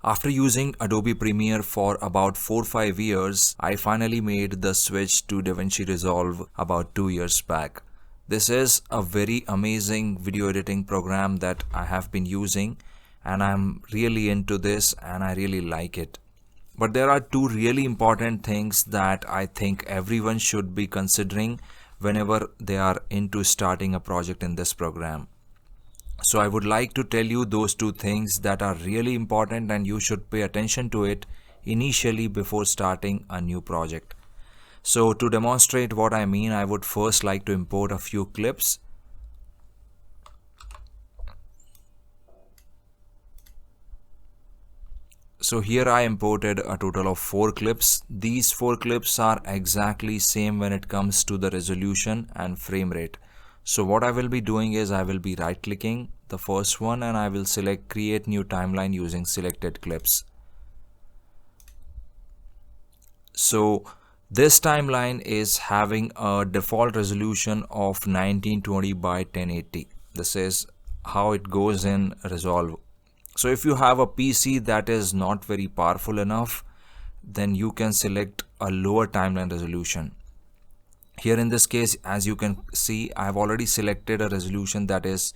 After using Adobe Premiere for about 4-5 years, I finally made the switch to Davinci Resolve about 2 years back. This is a very amazing video editing program that I have been using, and I'm really into this and I really like it. But there are two really important things that I think everyone should be considering whenever they are into starting a project in this program. So I would like to tell you those two things that are really important and you should pay attention to it initially before starting a new project. So to demonstrate what I mean, I would first like to import a few clips. So here I imported a total of 4 clips. These 4 clips are exactly same when it comes to the resolution and frame rate. So what I will be doing is I will be right clicking the first one and I will select create new timeline using selected clips. So this timeline is having a default resolution of 1920 by 1080. This is how it goes in Resolve. So if you have a PC that is not very powerful enough, then you can select a lower timeline resolution. Here in this case, as you can see, I have already selected a resolution that is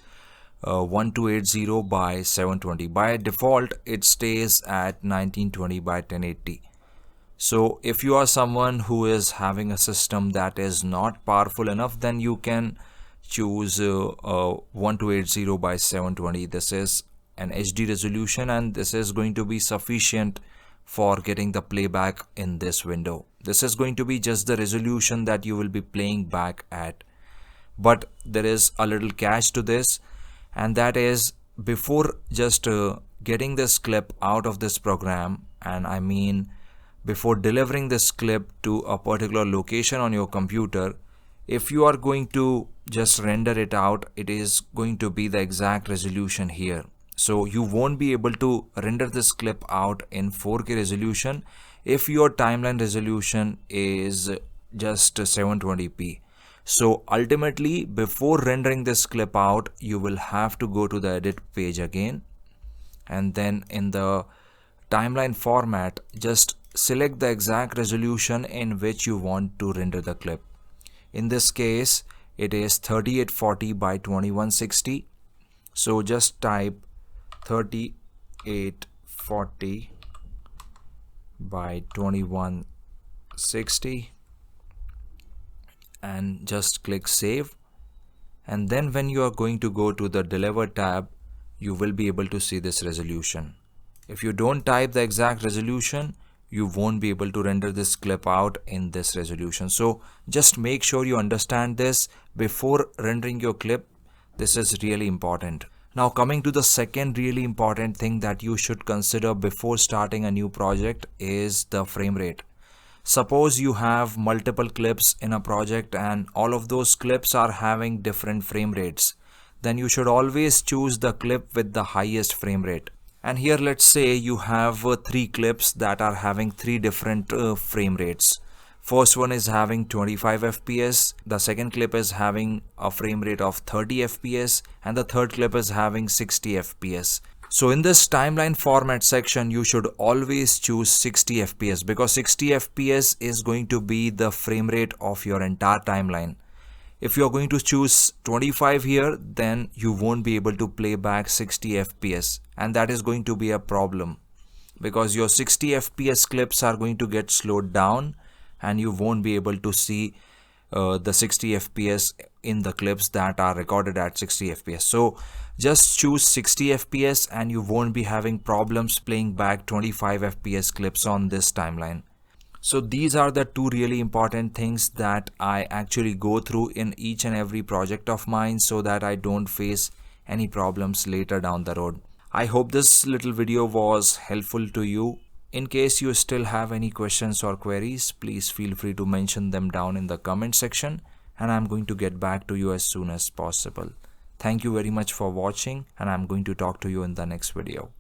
1280 by 720. By default, it stays at 1920 by 1080. So if you are someone who is having a system that is not powerful enough, then you can choose 1280 by 720. This is an HD resolution and this is going to be sufficient for getting the playback in this window. This is going to be just the resolution that you will be playing back at. But there is a little catch to this, and that is before just getting this clip out of this program, and I mean before delivering this clip to a particular location on your computer, if you are going to just render it out, it is going to be the exact resolution here. So you won't be able to render this clip out in 4K resolution if your timeline resolution is just 720p. So ultimately, before rendering this clip out, you will have to go to the edit page again, and then in the timeline format, just select the exact resolution in which you want to render the clip. In this case, it is 3840 by 2160. So just type 3840 by 2160 and just click save. And then when you are going to go to the deliver tab, you will be able to see this resolution. If you don't type the exact resolution, you won't be able to render this clip out in this resolution. So just make sure you understand this before rendering your clip. This is really important. Now coming to the second really important thing that you should consider before starting a new project is the frame rate. Suppose you have multiple clips in a project and all of those clips are having different frame rates. Then you should always choose the clip with the highest frame rate. And here let's say you have 3 clips that are having 3 different frame rates. First one is having 25 fps, the second clip is having a frame rate of 30 fps, and the third clip is having 60 fps. So in this timeline format section, you should always choose 60 fps because 60 fps is going to be the frame rate of your entire timeline. If you are going to choose 25 here, then you won't be able to play back 60 fps, and that is going to be a problem because your 60 fps clips are going to get slowed down and you won't be able to see the 60 fps in the clips that are recorded at 60 fps. So just choose 60 fps and you won't be having problems playing back 25 fps clips on this timeline. So these are the two really important things that I actually go through in each and every project of mine so that I don't face any problems later down the road. I hope this little video was helpful to you. In case you still have any questions or queries, please feel free to mention them down in the comment section and I'm going to get back to you as soon as possible. Thank you very much for watching and I'm going to talk to you in the next video.